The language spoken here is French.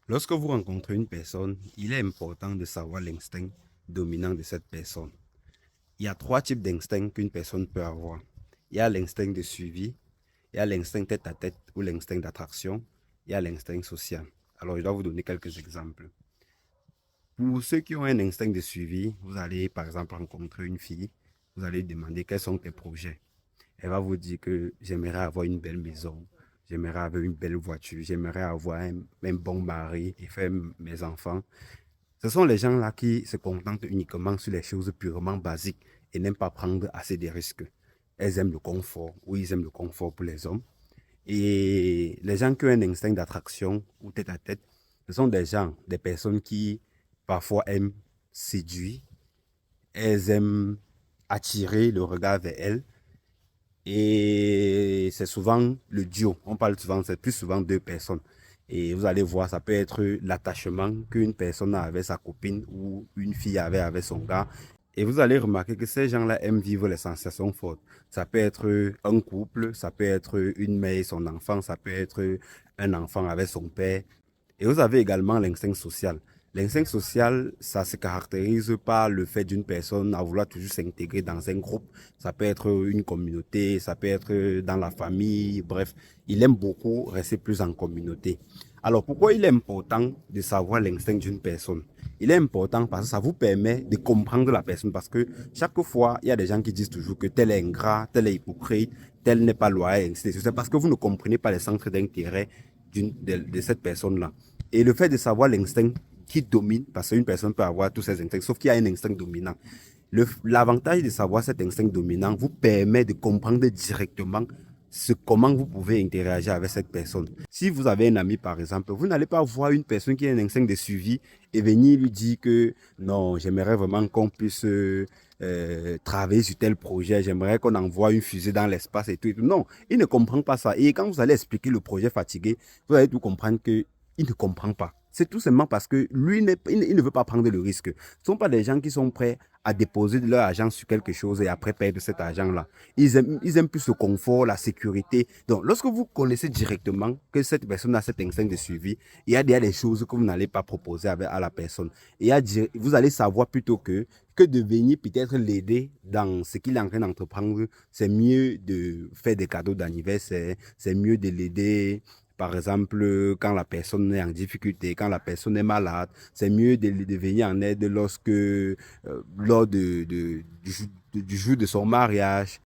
Lorsque vous rencontrez une personne, il est important de savoir l'instinct dominant de cette personne. Il y a trois types d'instincts qu'une personne peut avoir. Il y a l'instinct de suivi, il y a l'instinct tête à tête ou l'instinct d'attraction, il y a l'instinct social. Alors, je dois vous donner quelques exemples. Pour ceux qui ont un instinct de suivi, vous allez par exemple rencontrer une fille, vous allez lui demander quels sont tes projets. Elle va vous dire que j'aimerais avoir une belle maison, j'aimerais avoir une belle voiture, j'aimerais avoir un bon mari et faire mes enfants. Ce sont les gens-là qui se contentent uniquement sur les choses purement basiques et n'aiment pas prendre assez de risques. Elles aiment le confort, ou ils aiment le confort pour les hommes. Et les gens qui ont un instinct d'attraction ou tête à tête, ce sont des gens, des personnes qui parfois aiment séduire, elles aiment attirer le regard vers elles. Et c'est souvent le duo. On parle souvent, c'est plus souvent deux personnes. Et vous allez voir, ça peut être l'attachement qu'une personne a avec sa copine ou une fille avait avec son gars. Et vous allez remarquer que ces gens-là aiment vivre les sensations fortes. Ça peut être un couple, ça peut être une mère et son enfant, ça peut être un enfant avec son père. Et vous avez également l'instinct social. L'instinct social, ça se caractérise par le fait d'une personne à vouloir toujours s'intégrer dans un groupe. Ça peut être une communauté, ça peut être dans la famille, bref, il aime beaucoup rester plus en communauté. Alors pourquoi il est important de savoir l'instinct d'une personne? Il est important parce que ça vous permet de comprendre la personne. Parce que chaque fois, il y a des gens qui disent toujours que tel est ingrat, tel est hypocrite, tel n'est pas loyal. C'est parce que vous ne comprenez pas les centres d'intérêt de cette personne-là. Et le fait de savoir l'instinct qui domine, parce qu'une personne peut avoir tous ses instincts, sauf qu'il y a un instinct dominant. L'avantage de savoir cet instinct dominant vous permet de comprendre directement comment vous pouvez interagir avec cette personne. Si vous avez un ami, par exemple, vous n'allez pas voir une personne qui a un instinct de suivi et venir lui dire que non, j'aimerais vraiment qu'on puisse travailler sur tel projet, j'aimerais qu'on envoie une fusée dans l'espace et tout, et tout. Non, il ne comprend pas ça. Et quand vous allez expliquer le projet fatigué, vous allez tout comprendre que il ne comprend pas. C'est tout simplement parce que lui, il ne veut pas prendre le risque. Ce ne sont pas des gens qui sont prêts à déposer de leur argent sur quelque chose et après perdre cet argent-là. Ils aiment plus le confort, la sécurité. Donc, lorsque vous connaissez directement que cette personne a cet instinct de suivi, il y a des choses que vous n'allez pas proposer à la personne. Et vous allez savoir plutôt que de venir peut-être l'aider dans ce qu'il est en train d'entreprendre. C'est mieux de faire des cadeaux d'anniversaire, c'est mieux de l'aider par exemple, quand la personne est en difficulté, quand la personne est malade, c'est mieux de venir en aide lors du jour de son mariage.